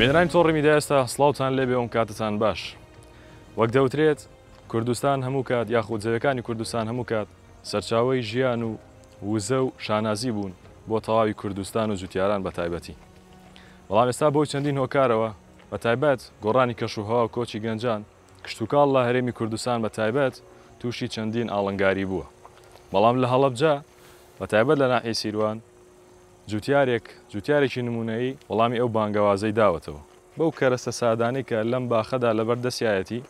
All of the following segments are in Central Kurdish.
بینرانی تۆڕی میدیای ئێستا سڵاوتان لێبێ ئەوم کاتتان باش. وەک دەوترێت کوردستان هەموو کات یاخود جەوەکانی کوردستان هەموو کات سەرچاوەی ژیان و وزە و شانازی بوون بۆ تەواوی کوردستان و جوتیاران بە تایبەتی. بەڵام ئێستا بۆ چەندین هۆکارەوە بە تایبەت گۆڕانی کەشوهەوا و کۆچی گەنجان کشتتوکاڵ لە هەرێمی کوردستان بە تایبەت تووشی چەندین ئاڵنگاری بووە. بەڵام لە هەڵەبجە بە تایبەت لە ناحیەی سیروان جوتیارێکی نمونەیی وەڵامی ئەو بانگەوازەی داوەتەوە بەو کەرەستە سادانەی کە لەم باخەدا لەبەر دەستایەتی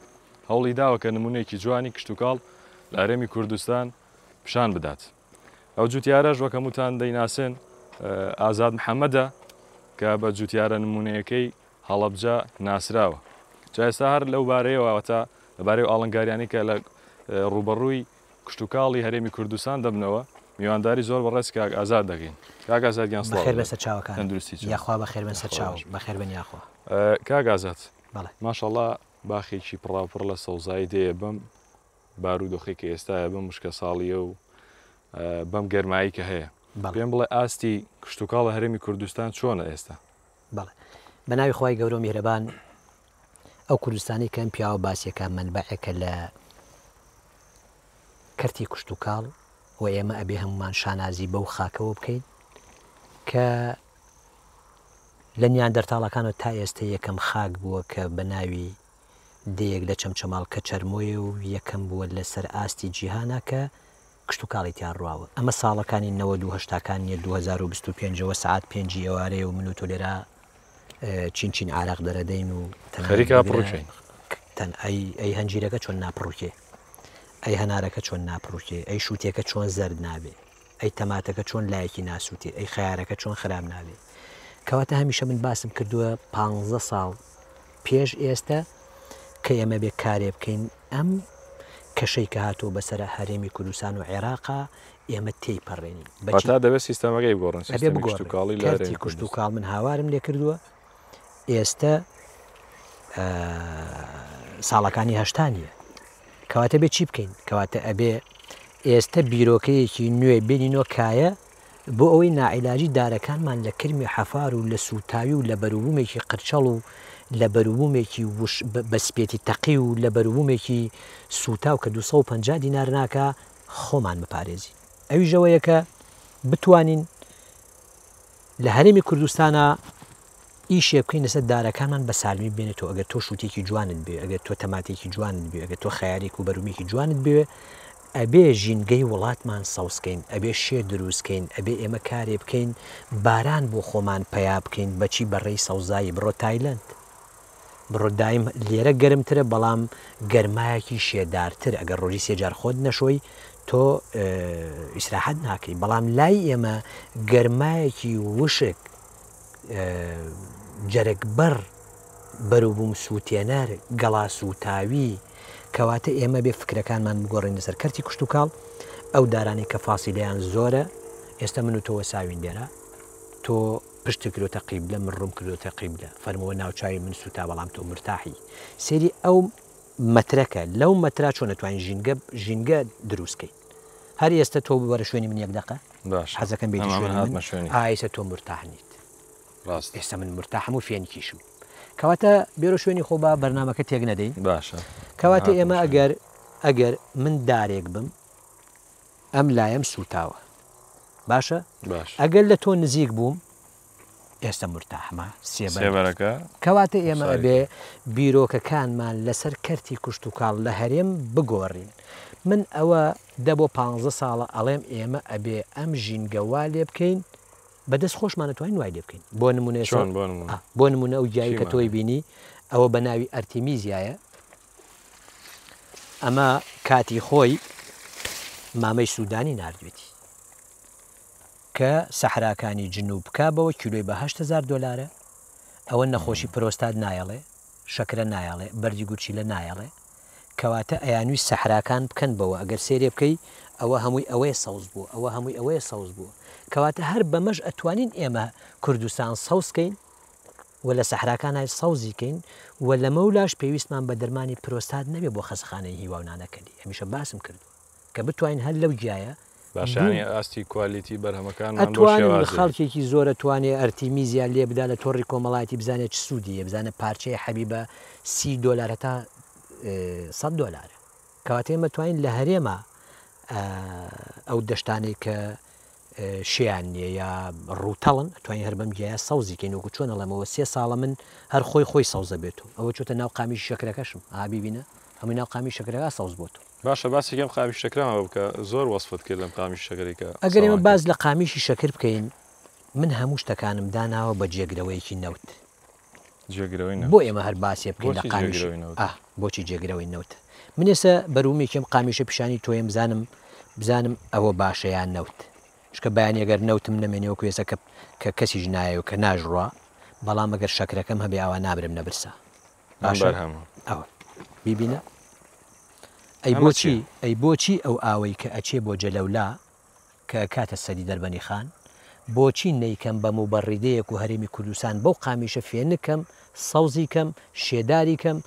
هەوڵی داوە کە نمونەیەکی جوانی کشتتوکاڵ لە هەرێمی کوردستان پیشان بدات. ئەو جوتیارەش وەک هەمووتان دەیناسن ئازاد محەممەدە کە بە جوتیارە نمونەیەکەی هەڵەبجە ناسراوە. جا ئێستا هەر لەو بارەیەوەتە لەبارەی ئاڵنگاریانی کە لە ڕوبەڕووی کشتتوکاڵی هەرێمی کوردستان دەبنەوە میوانداری زۆر بەڕێز کاک ئازاد دەگەین. کاک ئازادیان بەخێر بەسەر چاوەکان تەندروستی یاخوا بەخێر بەسەر چاو بەخێر بن یاخوا. کاک ئازاد بەڵێ ماشەڵڵا باخێکی پڕاپڕ لە سەوزایی دەیە بەم بارودۆخی کە ئێستاە بەم مشکە ساڵیە و بەم گەرمایی کە هەیە. پێم بڵێ ئاستی کشتتوکاڵ لە هەرێمی کوردستان چۆنە ئێستا؟ بەڵێ بە ناوی خۆی گەورە و میهرەبان ئەو کوردستانی کەم پیاوە باسیەکە منبعەکە لە کەرتی کشتتوکاڵ و ئێمە ئەبێ هەمومان شانازی بەو خاکەوە بکەین کە لە نیاندەرتاڵەکانەوە تا ئێستا یەکەم خاک بووە کە بە ناوی دەیەک لە چەمچەماڵ کە چەرمۆیە و یەکەم بووە لەسەر ئاستی جیهانە کە کشتتوکاڵی تیان ڕواوە. ئەمە ساڵەکانی 1970 2025ەوە سعات 5 ئێوارەیە و من و تۆ لێرە چین عراق دەرەدەین و خەریکا پڕوکەین ئەی هەنجیرەکە چۆن ناپڕوکێ، ئەی هەنارەکە چۆن ناپڕوکێ، ئەی شووتێکە چۆن زەرد نابێ، ئەی تەماتەکە چۆن لایەکی ناسووتێ، ئەی خەیارەکە چۆن خراب نابێ. کەواتە هەمیشە من باسم کردووە 15 ساڵ پێش ئێستا کە ئێمە بێ کارێ بکەین ئەم کەشەی کە هاتووە بەسەر هەرێمی کوردستان و عێراقا ئێمە تێیپەڕێنین تا دەبێت سیستەمەکەی بگۆڕن کشتتوکاڵی لە کشتتوکاڵ من هاوارم لێ کردووە ئێستا ساڵەکانی هەشتانیە. کەواتە بێ چی بکەین؟ کەواتە ئەبێ ئێستا بیرۆکەیەکی نوێ بینینەوە کایە بۆ ئەوەی نائیلاجی دارەکانمان لە کرمی حەفار و لە سوتاوی و لە بەروبوومێکی قرچەڵ و لە بەروبوومێکی بەسپێتی تەقی و لە بەروبوومێکی سوتا و کە 250 دینار ناکە خۆمان بپارێزی. ئەوی ژەوەیە کە بتوانین لە هەرێمی کوردستانە ئیشێ بکەین لەسەر دارەکانمان بە سالمی بێنێتەوە. ئەگەر تۆ شووتێکی جوانت بێ، ئەگەر تۆ تەماتێکی جوانت بێ، ئەگەر تۆ خەیارێک و بەرومێکی جوانت بێ، ئەبێ ژینگەی وڵاتمان سەوزکەین، ئەبێ شێ دروستکەین، ئەبێ ئێمە کارێ بکەین باران بۆ خۆمان پیا بکەین بەچی بەڕێی سەوزایی بڕۆ تایلند بڕۆ دایم لێرە گەرمترە بەڵام گەرمایەکی شێدارتر. ئەگەر ڕۆژی سێجار خۆت نەشۆی تۆ ئیسراحەت ناکەی. بەڵام لای ئێمە گەرمایەکی وشک جەرەکبەر بەروبووم سووتێنەر گەڵا سوتاوی. کەواتە ئێمە بێ فکرەکانمان بگۆڕین لەسەر کەرتی کشتتوکاڵ ئەو دارانی کە فاسیلیان زۆرە. ئێستا من و تۆوە ساوین لێرە تۆ پشت کردۆتە قیبلە من ڕووم کردۆتە قیبلە فەرمەوە ناوچاوی من سوتا بەڵام تۆ مرتاحی. سێری ئەو مەترەکە لەو مەترا چۆن نەتوانین ژینگە دروستکەین. هەر ئێستا تۆ ببەرە شوێنی من یەک دەقە حەزەکەم بێتی شوێن ئایسە تۆ مرتاح نیت. ئێستا من مرتاحم و فێنکیشم. کەواتە بێرە شوێنی خۆ بە بەرنامەکە تێک نەدەین. باشە. کەواتە ئێمە ئەگەر من دارێک بم ئەم لایم سوتاوە باشە ئەگەر لە تۆ نزیک بووم ئێستا مرتاحمە سێبەرەکە. کەواتە ئێمە ئەبێ بیرۆکەکانمان لەسەر کەرتی کشتتوکاڵ لە هەرێم بگۆڕین. من ئەوە دە بۆ 15 ساڵە ئەڵێم ئێمە ئەبێ ئەم ژینگەوا لێ بکەین بەدەست خۆشمانەتوانین وای لێ بکەین. بۆ نمونە ئەو گیایی کە تۆی بینی ئەوە بە ناوی ئەرتیمیزیایە. ئەمە کاتی خۆی مامەی سوودانی نردوێتی کە سەحراکانی جنوب بکە بەوە کیلۆی بە 8,000 دلارە. ئەوە نەخۆشی پرۆستات نایەڵێ، شەکرە نایەڵێ، بەردی گوچیلە نایەڵێ. کەواتە ئەیانوی سەحراکان بکەن بەوە ئەگەر سێرێ بکەی ئەوە هەمووی ئەوەیە سەوز بووە، ئەوە هەمووی ئەوەیە سەوز بووە. کەواتە هەر بەمەش ئەتوانین ئێمە کوردستان سەوزکەین و لە سەحراکانای سەوزیکەین و لە مەولاش پێویستمان بە دەرمانی پرۆستات نەبێ بۆ خەسخانەی هیوا و نانەکەلی. هەمیشە باسم کردو کە بتوانین هەر لەو گیایە باشانی ئاستی کوالیتی بەرهەمەکان ئەتوانن خەڵکێکی زۆرە توانێت ئەرتیمیزیان لێ بدات لە تۆڕی کۆمەڵایەتی بزانێت چ سوودیە بزانێت پارچەیە حەبیبە $30 تا $100 کەواتە ئێمە توانین لە هەرێمە ئەو دەشتانێک کە شیان نییە یا ڕووتەڵن توانین هەر بەم گیایە سەوزیکەین وەکو چۆنە لەمەوە 3 ساڵە من هەر خۆی سەوزە بێتەوە ئەوە چۆتە ناو قامیشی شەکرەکەشم ئابیبینە هەمووی ناو قامی شەکرەکە سەوز بۆتەوە باشە باسێکم قامی شەکرەمە بکە زۆر وەسفت کرد لەم قامی شەکرێکە ئەگەر ئێمە باز لە قامیشی شەکر بکەین من هەموو شتەکانم داناوە بە جێگرەوەیەکی نەوت بۆ ئێمە هەر باسیێ بکەین لە قامیش بۆچی جێگرەوەی نەوت من ێستا بەروومێکم قامیشە پیشانی تۆیم بزانم ئەوە باشەیان نەوت شکە بەیانێگەر نەوتم نەمێنێوەکو ێستا کە کەسی ژنایە و کە ناژڕوە بەڵام ئەگەر شەکرەکەم هەبێ ئەوە نابرم نەبرسا ئەوە بیبینە ئەی بۆچی ئەو ئاوەی کە ئەچێ بۆ جەلەولا کە کاتە سەری دەربەنی خان بۆچی نەیکەم بە موبەڕیدەیەک و هەرێمی کوردستان بەو قامیشە فێنکەم سەوزی کەم شێداری کەم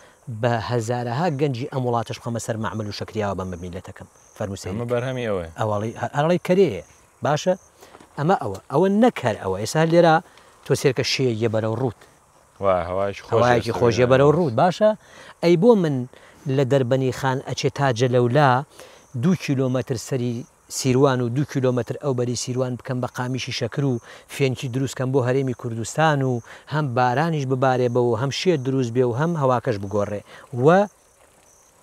بە هەزارەها گەنجی ئەم وڵاتش بخەمە سەر مەعمەل و شەکریاوە بە میلەتەکەم فەرمووسێمە بەرهەمی ئەوە ئەڵی کەرەیە باشە ئەمە ئەوە نەکەر ئەوە ئێستا لێرە تۆ سێرکە شێیە بەرەو ڕوت هەوایەکی خۆشیە بەرەو ڕوت باشە ئەی بۆ من لە دەربەنی خان ئەچێت تا جەلەولا 2 کیلۆمەتر سەری سیروان و 2 کیلۆمەتر ئەو بەری سیروان بکەم بە قامیشی شەکر و فێنکی دروستکەم بۆ هەرێمی کوردستان و هەم بارانیش ببارێ بەوە هەم شێت دروست بێ و هەم هەواکەش بگۆڕێ و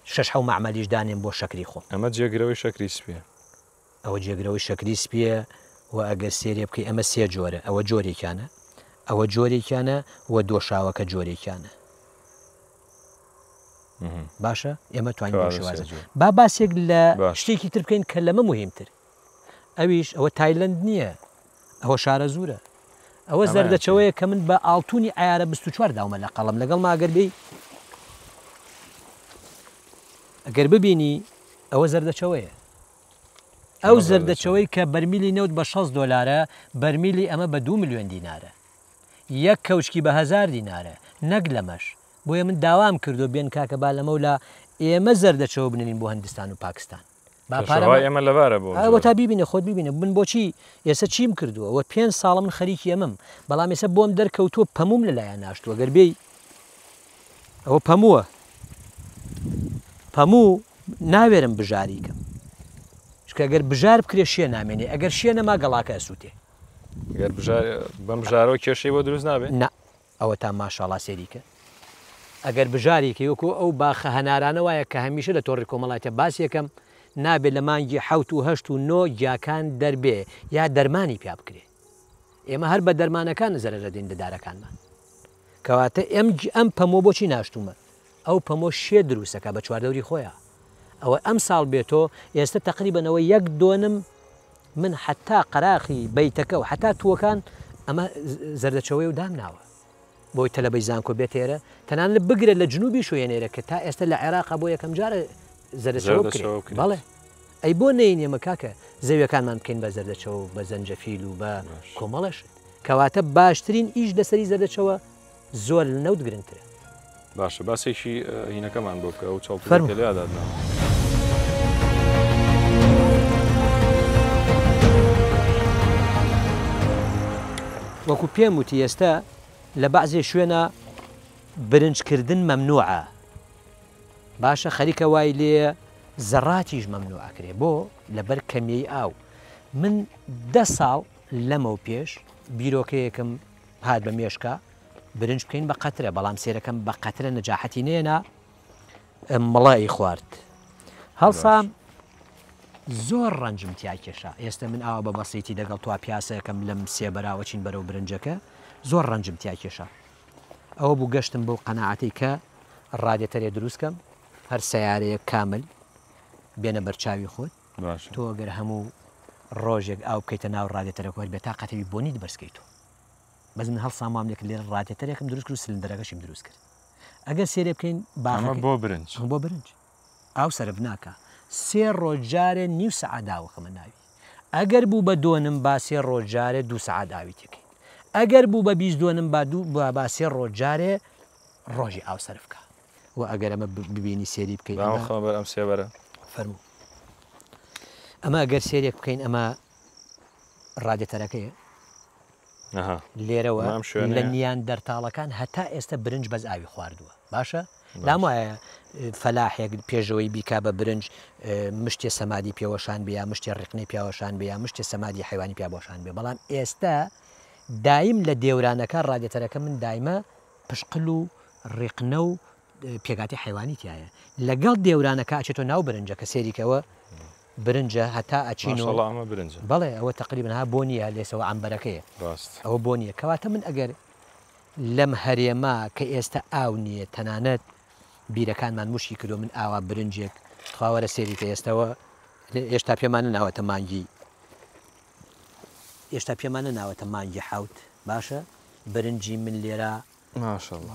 6 مەعمەلیش دانێن بۆ شەکری خۆ ئەمە جێگرەوەی شەکری سپیە ئەوە جێگرەوەی شەکری سپیە و ئەگەر سێرێ بکەی ئەمە 3 جۆرە ئەوە جۆرێکیانە ئەوە جۆرێکیانە و دۆشاوەکە جۆرێکیانە باشە ئێمە توانین شێوازە با باسێک لە شتێکی تر بکەین کە لەمە مهمتر ئەویش ئەوە تایلند نییە ئەوە شارە زورە ئەوە زەردەچەوەیە کە من بە ئاڵتونی ئایارە 24 داومە لە قەڵم لەگەڵ ماگەر بێ ئەگەر ببینی ئەوە زەردەچەوەیە ئەو زەردەچەوەی کە بەرمیلی نەوت بە $6 بەرمیلی ئەمە بە 2 ملیۆن دینارە یەک کەوچکی بە 1000 دینارە نەک لەمەش بۆیە من داوام کردو بێن کاکە با لەمە ولا ئێمە زەردەچەوە بنین بۆ هەندستان و پاکستان ئێمە لەبارە بۆ تا بیبینە خۆت بیبینە بن بۆچی ئێستا چیم کردووە وە 5 ساڵە من خەریکی ئەمەم بەڵام ێستا بۆم دەرکەوتووە پەموم لەلایەن ناشتووە گەر بێی ئەوە پەمووە پەموو ناوێرم بژاریکەم چکە ئەگەر بژار بکرێ شێ نامێنێ ئەگەر شێ نەما گەڵاکە ئەسووتێ بەم بژارەوە کێشەی بۆ دروست نابێت نا ئەوە تا ماشاڵا سێریکە ئەگەر بژارێکی وەکو ئەو باخە هەنارانە وایە کە هەمیشە لە تۆڕی کۆمەڵاتە باسیەکەم نابێت لە مانگی 7 و 8 و 9 گیاکان دەربێ یا دەرمانی پیا بکرێ ئێمە هەر بە دەرمانەکان زەرەرە دێن دەدارەکانمان کەواتە ئەم پەمۆ بۆچی ناشتومە ئەو پەمۆ شێ دروستەکە بە چواردەوری خۆیان ئەوە ئەم ساڵ بێتەوە ئێستا تقریبەنەوە 1 دۆنم من حتا قەراخی بیتەکە و حتا تووەکان ئەمە زەردەچەوەی و دامناوە بۆی تەلەبەی زانکۆ بێت ئێرە تەنانەت بگرێت لە جنوبی شوێنێرە کە تا ئێستا لە عێراقا بۆ یەکەم جارە زەردەچەوە بکرێت بەڵێ ئەی بۆ نین ئێمە کاکە زەویەکانمان بکەین بە زەردەچەوە و بە زەنجەفیل و بە کۆمەڵەش کەواتە باشترین ئیش لەسەری زەردەچەوە زۆر نەوت گرنگترە باشە باسێکی هینەکەمان بۆ بکە و چاڵ لێدادنا وەکو پێم وتی ئێستا لە بەعزێ شوێنە برنجکردن مەمنوعە باشە خەریکە وای لێ زەڕاتیش مەمنوعەکرێ بۆ لەبەر کەمیەی ئاو من 10 ساڵ لەمە و پێش بیرۆکەیەکم هات بە مێشکە برنج بکەین بە قەترە بەڵام سێرەکەم بە قەترە نەجاحەتی نێنا مەڵایی خوارد هەڵسام زۆر ڕەنجم تیا کێشا ئێستا من ئاوە بە بەسیتی لەگەڵ توا پیاسەکەم لەم سێبەراوە چین بەرەو برنجەکە زۆر ڕەنجم تیا کێشا ئەوە بوو گەشتم بۆ قەناعەتی کە ڕادێتەرێ دروستکەم هەر سیارەیە کامل بێنە بەرچاوی خۆت تۆ ئەگەر هەموو ڕۆژێک ئاو بکەیتە ناو ڕادێتەرەکۆت بێت تاقەتەوی بۆنیت بەرزکەیتەوە بەس من هەڵسامامێک لێرە ڕادێتەرێکم دروست کرد و سلندەرەکەشیم دروست کرد ئەگەر سێرێ بکەین بۆ برنج ئاو سەرف ناکە 3 ڕۆژجارێ نیو سەعات داوەخەمە ناوی ئەگەر بوو بە دۆنم با 3 ڕۆژجارێ 2 سەعات داوی تێکەین ئەگەر بوو بە 20 دۆنم با 3 ڕۆژجارێ ڕۆژی ئاو سەرفکە و ئەگەر ئەمە ببینی سێری بکەیت ئەم سێبەرە فەرموو ئەمە گەر سێرێک بکەین ئەمە ڕادێتەرەکەیە لێرەوە لە نیان دەرتاڵەکان هەتا ئێستا برنج بەز ئاوی خواردووە باشە لام وایە فەلاحێک پێشەوەی بیکا بە برنج مشتێ سەمادی پێوەشان بیا مشتێ ڕقنی پیاوەشان بیا مشتێ سەمادی حیوانی پیاوەشان بێ بەڵام ئێستا دایم لە دێورانەکە ڕادێتەرەکە من دایمە پشقل و ڕێقنە و پێگاتی حیوانی تایە لەگەڵ دێورانەکە ئاچێتۆ ناو برنجە کە سێریکەوە برنجە هەتا ئەچینەوە بەڵێ ئەوە تقریبا بۆ نیە لێسەوە ئەمبەرەکەیە ئەوە بۆ نییە کەواتە من ئەگەر لەم هەرێما کە ئێستا ئاو نییە تەنانەت بیرەکانمان موشی کردو من ئاوا برنجێک خاوەرە سێری کە ئێستاەوە ئێشتا پێمانە ناوەتە مانگی ئێشتا پێمانە ناوەتە مانگی حوت باشە برنجی من لێرە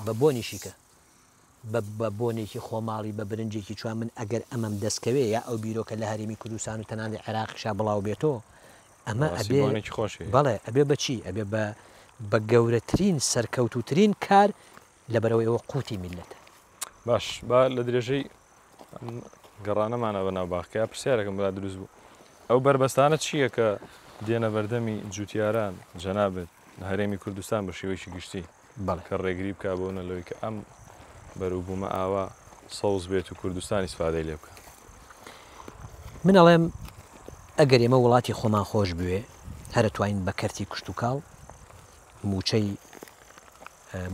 بە بۆنیشیکە بە بۆنێکی خۆماڵی بە برنجێکی چوان من ئەگەر ئەمەم دەستکەوێ یا ئەو بیرۆکە لە هەرێمی کوردستان و تەنان لە عێراقیشا بڵاو بێتەوە ئەمە بەڵێ ئەبێ بەچی ئەبێ بە گەورەترین سەرکەوتوترین کار لەبەرەوەی ئەوە قوتی میلەتە باش با لە درێژەی گەڕانەمانە بە ناوباخکە پرسیارەکەم بلا دروست بوو ئەو بربەستانە چییە کە دێنە بەردەمی جوتیاران جەنابێت لە هەرێمی کوردستان بە شێوەیەکی گشتی کە ڕێگری بکە بۆنە لەوەی کە ئەم بەروبوومە ئاوا سەوز بێت و کوردستانی سفادەی لێ بکە من ئەڵێم ئەگەر ئێمە وڵاتی خۆمان خۆش بوێ هەرەتوانین بە کەرتی کوشت و کاڵ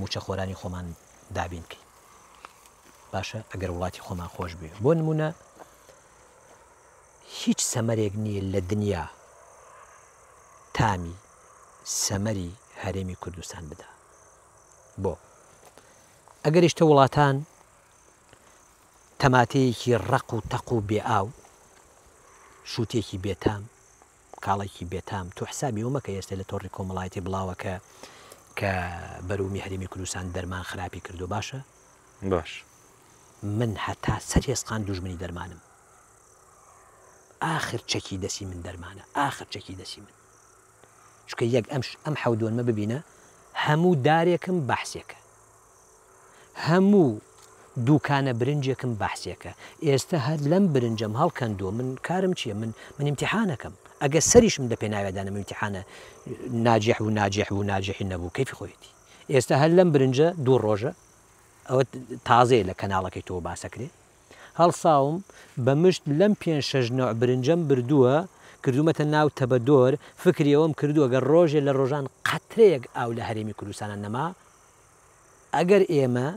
موچە خۆرانی خۆمان دابینکەین باشە ئەگەر وڵاتی خۆمان خۆش بێ بۆ نمونە هیچ سەمەرێک نییە لە دنیا تامی سەمەری هەرێمی کوردستان بدا بۆ ئەگەر هێشتا وڵاتان تەماتەیەکی ڕق و تەق و بێ ئاو شووتێکی بێتام کاڵێکی بێتام تۆ حسابی ومەکە ئێستا لە تۆڕی کۆمەڵایەتی بڵاوەکە کە بەرومی هەرێمی کوردستان دەرمان خراپی کردو باشە باش من هەتا سەرێسقان دوژمنی دەرمانم ئاخر چەکی دەسی من دەرمانە ئاخر چەکی دەسی من چکە یەک ئەم حەودۆنمە ببینە هەموو دارێکم بەحسێکە هەموو دووکانە برنجێکم بەحسێکە ئێستا هەر لەم برنجەم هەڵکەندووە من کارم چییە من امتحانەکەم ئەگە سەریشم دە پێ ناوێدانم امتحانە ناجح و ناجح و ناجحی نەبوو کەیفی خۆیەتی ئێستا هەر لەم برنجە دوو ڕۆژە ئەوە تازەیە لە کەناڵەکەی تۆ باسەکرێ هەڵساوم بە مشت لەم 5-6 نوع برنجەم بردووە کردومەتە ناو تەبەدۆر فکریەوەم کردووە گەر ڕۆژێ لە ڕۆژان قەترەیەک ئاو لە هەرێمی کوردستانە نەما ئەگەر ئێمە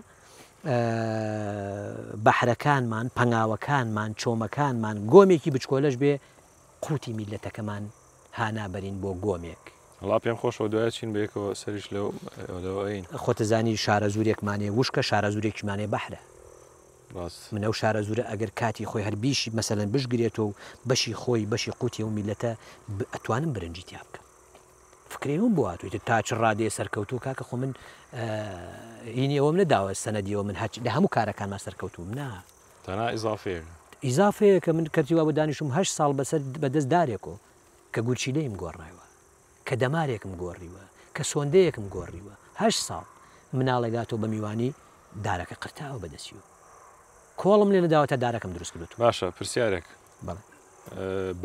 بەحرەکانمان پەنگاوەکانمان چۆمەکانمان گۆمێکی بچکۆلەش بێ قوتی میلەتەکەمان هانابەرین بۆ گۆمێک هەڵا پێم خۆشەوە دوایە چین بەیەکەوە سەریش لەوەین خۆتەزانی شارە زورێکمانێ وشکە شارە زورێکیمانێ بەحرە من ئەو شارە زورە ئەگەر کاتی خۆی هەر بیشی مەسەلەن بشگرێتەوە و بەشی خۆی بەشی قوتی و میلەتە ئەتوانم برنجی تیا بکەم فکرێوم بواتویتە تا چ ڕادێ سەرکەوتو کاکە خۆ من هینیەوەم نەداوە سەنەدیەوە من لە هەموو کارەکانمان سەرکەوتوم نا تەنا ئیزافەیە کە من کردیوە بە دانیشم 8 ساڵ بەسەر بەدەست دارێکەوە کە گورچیلەیم گۆڕایوە کە دەمارێکم گۆڕیوە کە سۆندەیەکم گۆڕیوە 8 ساڵ مناڵێگاتەوە بە میوانی دارەکە قرتاوە بەدەسیوە کۆڵم لێ نەداوە تا دارەکەم دروست کردوت باشە پرسیارێک بەڵێ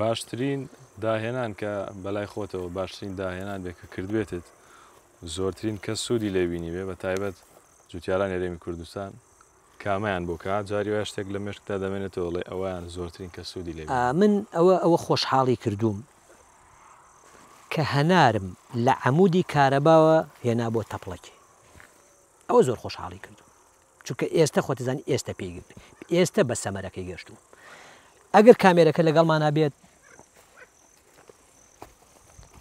باشترین داهێنان کە بەلای خۆتەوە باشترین داهێنان بێ کە کردوێتت زۆرترین کەس سوودی لێبینی بێ بە تایبەت جوتیاران هەرێمی کوردستان کامیان بۆ کات جاری وای شتێک لە مێشکتا دەمێنێتەوە لێ ئەویان زۆرترین کە سوودی لێ من ئەوە خۆشحاڵی کردوم کە هەنارم لە عەمودی کارەباوە هێنا بۆ تەپڵەکێ ئەوە زۆر خۆشحاڵی کردوم چونکە ئێستا خۆتەزانی ئێستا پێیگرت ئێستا بە سەمەرەکەی گەشتوم ئەگەر کامێرەکە لەگەڵمانە بێت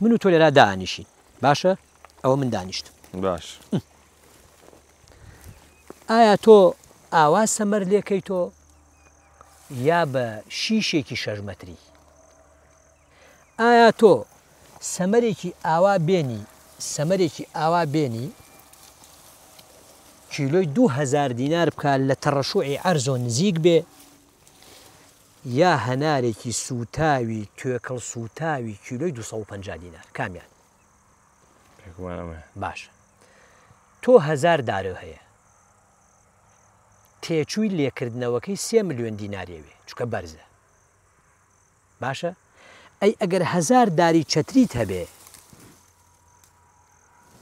من و تۆ لێرا دانیشین باشە ئەوە من دانیشتم باش ئایا تۆ ئاوا سەمەر لێکەی تۆ یا بە شیشێکی 6 مەتری ئایا تۆ سەمەرێکی ئاوا بێنی کیلۆی 2000 دینار بکات لە تەڕەشوعی عەرزۆ نزیک بێ یا هەنارێکی سوتاوی توێکەڵ سوتاوی کیلۆی 250 دینار کامیان باش تۆ 1000 دارە هەیە تێچووی لێکردنەوەکەی 3 ملیۆن دینارێوێ چکە بەرزە باشە ئەی ئەگەر 1000 داری چەتریت هەبێ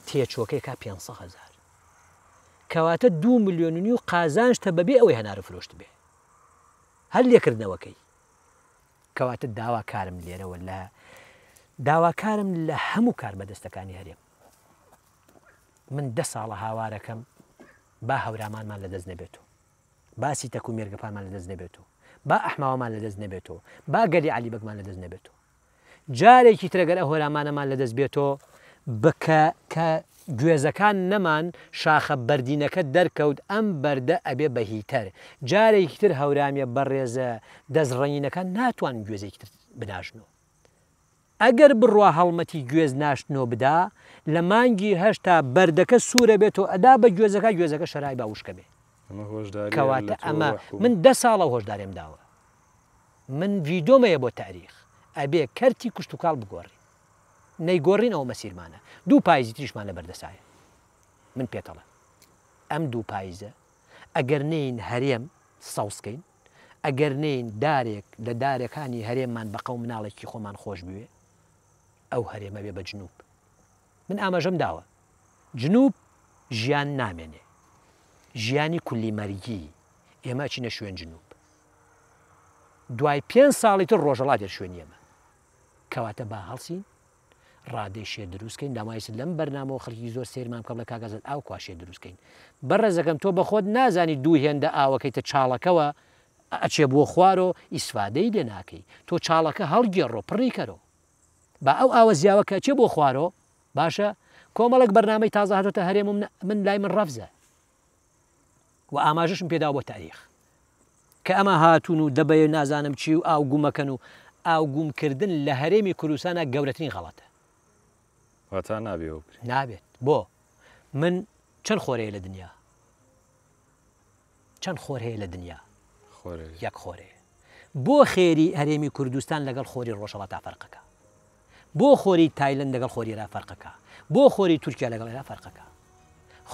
تێچۆکەی کا 500,000 کەواتە 2 ملیۆن و قازانشتە بەبێ ئەوەی هەنارە فرۆشت بێ هەر لێکردنەوەکەی کەواتە داواکارم لێرەوە لە داواکارم لە هەموو کاربەدەستەکانی هەرێم من 10 ساڵە هاوارەکەم با هەورامانمان لەدەست نەبێتەوە باسی تەک و مێرگەپانمان لەدەست نەبێتەوە با ئەحماوەمان لەدەست نەبێتەوە با گەلی عەلیبەگمان لەدەست نەبێتەوە جارێکی ترەگەر ئە هۆرامانەمان لەدەست بێتەوە بکە کە گوێزەکان نەمان شاخە بەردینەکە دەرکەوت ئەم بەردە ئەبێ بەهیتەر جارێکی تر هەورامیە بەڕێزە دەستڕەنینەکان ناتوانن گوێزێکی تر بناشنەوە ئەگەر بڕوا هەڵمەتی گوێز ناشتنەوە بدا لە مانگی 8 بەردەکە سوورە بێتەوە ئەدا بە گوێزەکە شەرای باوشکە بێ کەواتە ئەمە من 10 ساڵە هۆشدارێم داوە من ڤیدۆمەیە بۆ تاریخ ئەبێ کەرتی کوشت و کاڵ بگۆڕی نەیگۆڕینەوە مەسیرمانە 2 پاییزی تریشمان لە بەردەسایە من پێتەڵە ئەم 2 پاییزە ئەگەر نین هەرێم سەوسکەین ئەگەر نین دارێک لە دارەکانی هەرێممان بە قەو مناڵێکی خۆمان خۆش بوێ ئەو هەرێمە بێ بە جنوب من ئاماژەم داوە جنوب ژیان نامێنێ ژیانی کولی مەرگی ئێمە چینە شوێن جنوب دوای 5 ساڵی تر ڕۆژەڵات دێر شوێنی ئێمە کەواتە با هەڵسین ڕادەی شێ دروستکەین دامایست لەم بەرنامەوە خەڵکی زۆر سێرمان کەم لە کاگازت ئاو کواشێ دروستکەین بەڕێزەکەم تۆ بە خۆت نازانی 2 هێندە ئاوەکەیتە چاڵەکەەوە ئەچێ بۆ خوارۆ ئیسفادەی لێ ناکەی تۆ چاڵەکە هەڵگێڕۆ پڕی کەرەوە با ئەو ئاوە زیاوەکە چێ بۆ خوارۆ باشە کۆمەڵک بەرنامەی تازە هاتۆتە هەرێم من لای من ڕەفزە و ئاماژەشم پێدا بۆ تاریخ کە ئەمە هاتوون و دەبێ نازانم چی و ئاو گومەکەن و ئاو گومکردن لە هەرێمی کوردستانە گەورەترین غەڵەتە واتان نابێت بۆ من چەند خۆر هەیە لە دنیا چەند خۆر هەیە لە دنیا یەک خۆرەیە بۆ خێری هەرێمی کوردستان لەگەڵ خۆری ڕۆژهەڵاتا فەرقەکە بۆ خۆری تایلەند لەگەڵ خۆری را فەرقەکە بۆ خۆری تورکیا لەگەڵ را فەرقەکە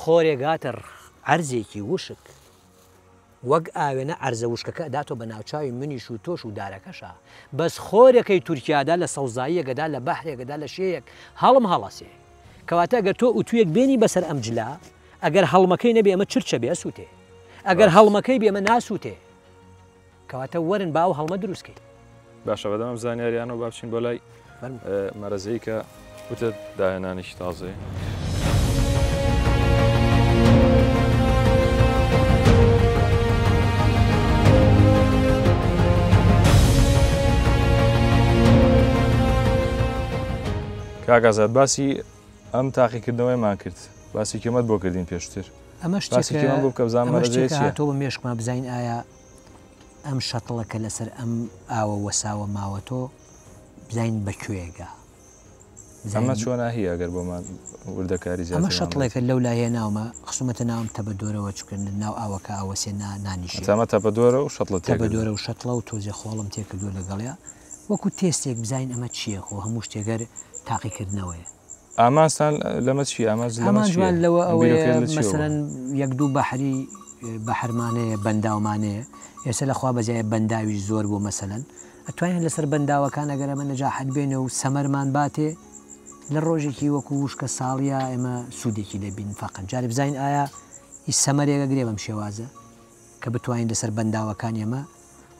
خۆرێگاتە عەرزێکی وشک وەک ئاوێنە عەرزە وشکەکە ئەداتۆ بە ناوچاوی منیش و تۆش و دارەکەشە بەس خۆرەکەی تورکیادا لە سەوزاییەکەدا لە بەحرێکەدا لە شەیەک هەڵم هەڵەسێ کەواتە ئەگەر تۆ ئوتویەک بێنی بەسەر ئەم جلا ئەگەر هەڵمەکەی نەبێ ئەمە چرچە بێ سووتێ ئەگەر هەڵمەکەی بێمە ناسووتێ کەواتە وەرن باو هەڵمە دروستکەی باشە بەدەم زانیاریانەوە بابچین بۆ لای مەرەزەی کە وتە داهێنانیشی تازەیە کاگازات باسی ئەم تاقیکردنەوەیمان کرد باسی کێمەت بۆ کردین پێشتر ئەمە شتێکمان بۆ بکە بزانم مەرەزەیە تۆ بە مێشکمان بزین ئایا ئەم شەتڵەکە لەسەر ئەم ئاوە وەساوە ماوەتۆ بزین بەکوێگە ئەمە چۆنا هی ئەگەر بۆمان وردەکاری زیاتر ئەمە شەتڵێکە لەو لایە ناومە خسومەتە ناوم تە بە دۆرەوە چکن ناو ئاوەکە ئاوەسێ نانیشێ ئەمە تە بە دۆرە و شەتڵە تە بە دۆرە و شەتڵە و تۆزێ خۆڵم تێکردووە لەگەڵیا وەکو تێستێک بزین ئەمە چییە خۆ هەموو شتێگەر تاقیکردنەوەیە ئامانستان لەمە چی ئامان لەوە ئەوەیە مەسەرەن 1-2 بەحری بەحرمانەیە بەنداومانەیە ئێستا لەخوا بەجایە بەنداوی زۆر بۆ مەسەلەن ئەتوانین لەسەر بەنداوەکان ئەگەر ئەمە نەجاحەت بێنە و سەمەرمان باتێ لە ڕۆژێکی وەکو وشکە ساڵیا ئێمە سوودێکی لەبین فەقەت جارێ بزین ئایا هیچ سەمەرێکە گرێ بەم شێوازە کە بتوانین لەسەر بەنداوەکان ئێمە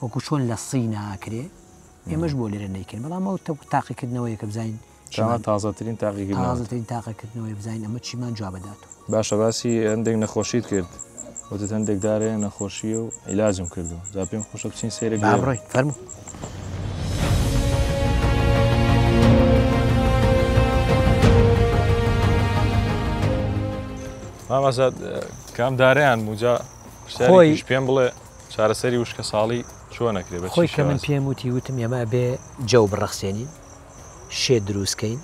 وەکو چۆن لە سین ناکرێ ئێمەش بۆ لێرە نەیکردن بەڵام ئەو تاقیکردنەوەی کە بزین تازەترین تاقیکردنەوەی بزین ئەمە چیمان جواب بداتەوە باشە باسی هەندێک نەخۆشیت کرد وتت هەندێک دارەیە نەخۆشیە و عیلاجم کردو جا پێم خۆشە بچین سێرە بڕۆی فەرموو مامەزاد کام دارەیان موجا خۆی پێم بڵێ چارەسەری وشکە ساڵی چۆنەکرێ بە خۆی کە من پێم وتم ئێمە بێ جەو بڕەخسێنین شێ دروستکەین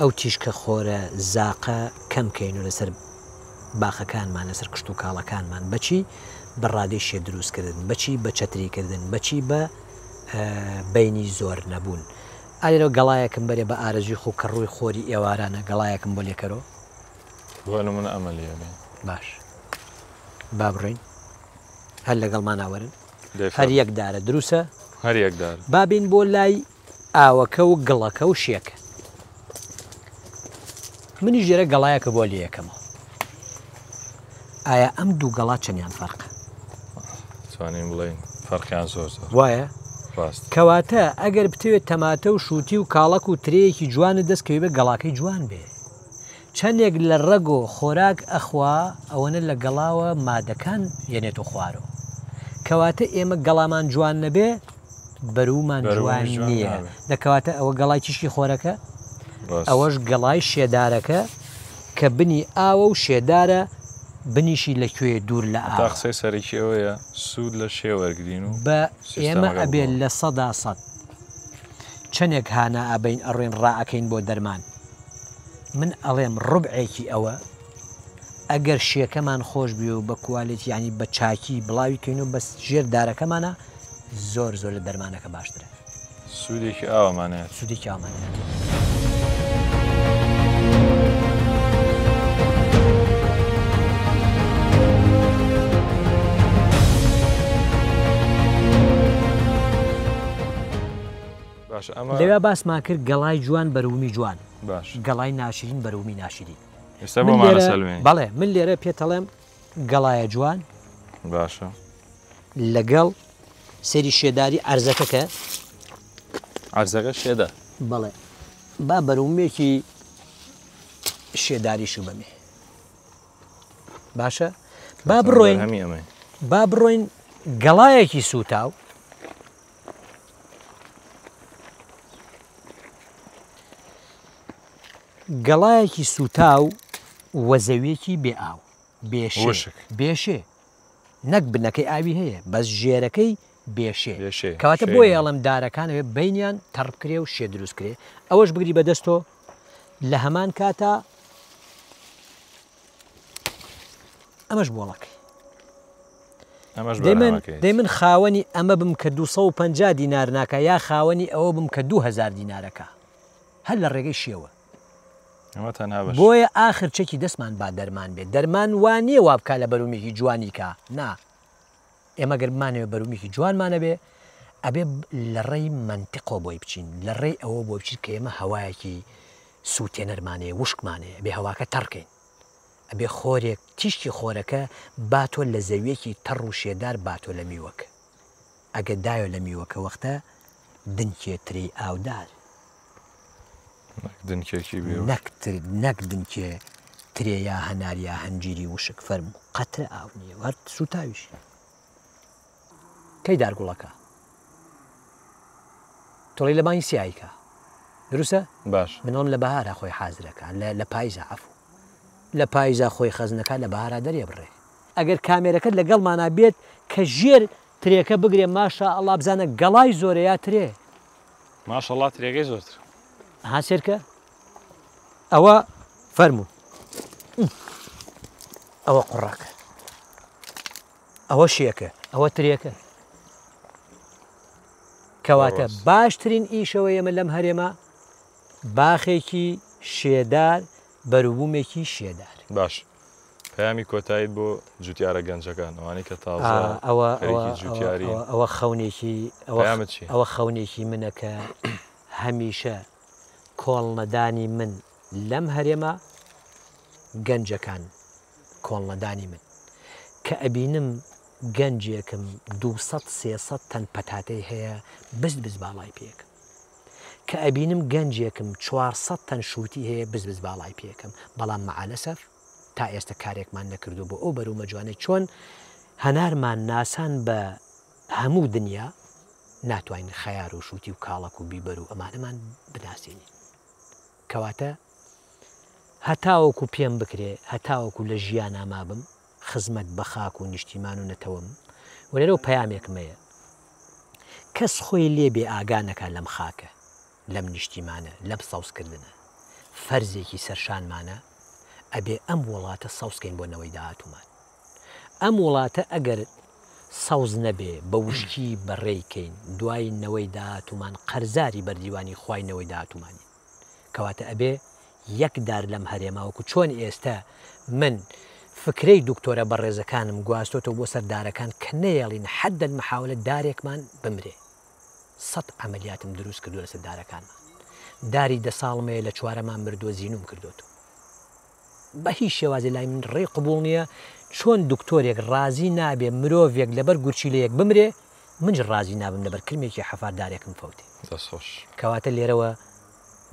ئەو تیشکە خۆرە زاقە کەمکەین و لەسەر باخەکانمان لەسەر کشت و کاڵەکانمان بەچی بە ڕادەی شێ دروستکردن بەچی بە چەتریکردن بەچی بە بینی زۆر نەبوون ئالێرەوە گەڵایەکم بەرێ بە ئارەزوی خۆ کە ڕووی خۆری ئێوارانە گەڵایەکم بۆ لێکەرەوە بۆ من ئەمەلیە باش با بڕین هەر لەگەڵمان ناوەرن هەر یەک دارە دروسە هەر یەکدار بابین بۆ لای ئاوەکە و گڵەکە و شێکە منی ژێرە گەڵایەکە بۆ لێ یەکەمەوە ئایا ئەم دوو گەڵا چەندیان فەرقە توانین بڵێن فەرقیان زۆر وایە ڕاست کەواتە ئەگەر بتەوێت تەماتە و شووتی و کاڵک و ترەیەکی جوانت دەستکەوی بە گەڵاکەی جوان بێ چەندێک لە ڕەگ و خۆراک ئەخوا ئەوەنە لە گەڵاوە مادەکان یەنێتە خوارەوە کەواتە ئێمە گەڵامان جوان نەبێ بەرومان جوان نییە دەکەواتە ئەوە گەڵای چیشکی خۆرەکە ئەوەش گەڵای شێدارەکە کە بنی ئاوە و شێدارە بنیشی لەکوێ دوور لە ئا قسەی سەرێکی ئەوەیە سوود لە شێوەرگین و بە ئێمە ئەبێت لە 100% چەندێک هانا ئابین ئەڕێن ڕائەکەین بۆ دەرمان من ئەڵێم ڕوبعێکی ئەوە ئەگەر شێکەمان خۆش بێ و بە کوالێت ینی بە چاکی بڵاویکەین و بە ژێر دارەکەمانە زۆر زۆر لە دەرمانەکە باشترە سوودێکی ئاوامانێت سوودێکی ئامانێت لەوێ باسمان کرد گەڵای جوان بەرومی جوان باش گەڵای ناشرین بەرومی ناشرین ئێستا بۆمانە سەلمێ بەڵێ من لێرە پێتەڵێم گەڵایە جوان باشە لەگەڵ سەری شێداری ئەرزەکەکە ئەرزەکە شێدە بەڵێ با بەرومێکی شێداریشو بەمێ باشە با بڕۆین هەمی ئەمە با بڕۆین گەڵایەکی سوتاو گەڵایەکی سوتاو وەزەویەکی بێ ئاو بێشێ نەک بنەکەی ئاوی هەیە بەس ژێرەکەی بێشێ کەواتە بۆیە ئەڵم دارەکانەوێ بینیان تەڕبکرێ و شێ دروست کرێ ئەوەش بگری بەدەستۆ لە هەمان کاتە ئەمەش بۆڵەکەی دەی من خاوەنی ئەمە بم کە 250 دینار ناکە یا خاوەنی ئەوە بم کە 2000 دینارەکە هەر لە ڕێگەی شێوە بۆیە ئاخر چێکی دەستمان با دەرمان بێت دەرمان وانە وا بکە لە بەرومێکی جوانیکە نا ئێمە گەرمانەوە بەرومێکی جوانمانە بێ ئەبێ لە ڕێی منتیقۆ بۆی بچین لە ڕێی ئەوە بۆ بچیت کە ئێمە هەوایەکی سووتێنەرمانەیە وشکمانەیە بێ هەواکە تەڕکەین ئەبێ خۆرێک تیشتی خۆرەکە باتۆ لە زەویەکی تەڕ و شێدار باتۆ لە میوەکە ئەگە دایۆ لە میوەکە وەختە دنکێتری ئاودار نەک دنکێ ترێیا هەناریا هەنجیری وشک فەرم و قەترە ئاو نییە وەرد سوتاویش کەی دارگوڵەکە تۆڵی لە بانی سیایکە دروستە باش منۆم لە بەهارە خۆی حازرەکە لە پاییزە عەفو لە پاییزە خۆی خەزنەکە لە بەهارە دەرێ بڕێ ئەگەر کامێرەکەت لەگەڵمانە بێت کە ژێر ترێکە بگرێ ماشە ئەڵا بزانە گەڵای زۆرە یا ترێ ماشەڵڵا ترێگەی زۆرتر هاسێرکە ئەوە فەرموو ئەوە قوڕاکە ئەوە شیەکە ئەوە ترێکە کەواتە باشترین ئیشەوە ئێمە لەم هەرێمە باخێکی شێدار بەروبوومێکی شێدار باش پەیامی کۆتاییت بۆ جوتیارە گەنجەکان ئەوانەی کە تازە ئەوە خەونێکی ئەوە خەونێکی منە کە هەمیشە کۆڵنەدانی من لەم هەرێمە گەنجەکان کۆڵنەدانی من کە ئەبینم گەنجێکم 200-300 تەن پەتاتەی هەیە بز باڵای پێکم کە ئەبینم گەنجێکم 400 تەن شووتی هەیە بز باڵای پێکم بەڵام مەعالەسەف تا ئێستا کارێکمان نەکردو بۆ ئەو بەرومە جوانەی چۆن هەنارمان ناسان بە هەموو دنیا ناتوانین خەیار و شووتی و کاڵک و بیبەر و ئەمانەمان بناسیێنین کەواتە هەتاوەکو پێم بکرێ هەتاوەکو لە ژیان ئاما بم خزمەت بە خاک و نیشتیمان و نەتەوەم وەرەرە و پەیامێکمەیە کەس خۆی لێ بێ ئاگانەکە لەم خاکە لەم نیشتیمانە لەم ساوسکردنە فەرزێکی سەرشانمانە ئەبێ ئەم وڵاتە ساوسکەین بۆ نەوەی داهاتومان ئەم وڵاتە ئەگەر ساوز نەبێ بە وشکی بەڕێیکەین دوای نەوەی داهاتومان قەرزاری بەردیوانی خوای داهاتومانی کەواتە ئەبێ یەکدار لەم هەرێماوەکو چۆن ئێستا من فکرەی دکتۆرە بەڕێزەکانم گواستۆتەوە بۆ سەردارەکان کە نەیەڵین حەدەن مەحاولە دارێکمان بمرێ 100 عملیاتم دروست کردو لەسەر دارەکانمان داری 10 ساڵمەیە لە چوارەمان مردووە زیینوم کردوتەوە بە هیچ شێوازی لای من ڕێی قبول نییە چۆن دکتۆرێک ڕازی نابێ مرۆڤێک لەبەر گورچیلەیەک بمرێ منج ڕازی نابم لەبەر کرمێکی حەفاردارێکم فەوتێ کەواتە لێرەوە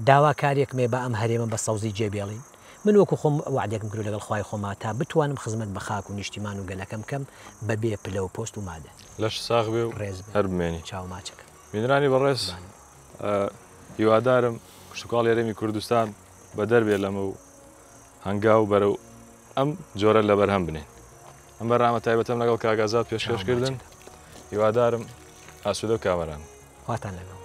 داواکارێکمێ بە ئەم هەرێمە بە سەوزی جێبێڵین من وەکو خۆم وعدێکم کرد لەگەڵ خوای خۆما تا بتوانم خزمەت بە خاک و نیشتیمان و گەلەکەم کەم بەبێ پلە و پۆست و مادە لەش ساغ بێ و ڕێز هەر بمێنی چاوماچەکە میێنرانی بەڕێز هیوادارم کشتتوکاڵ هەرێمی کوردستان بە دەربێ لەمە و هەنگا و بەرە و ئەم جۆرە لەبەر هەم بنێن ئەم بەڕامە تایبەتەم لەگەڵ کاگازات پێشکەشکردن هیوادارم ئاسوودە و کامەران خواتان لەگەڵ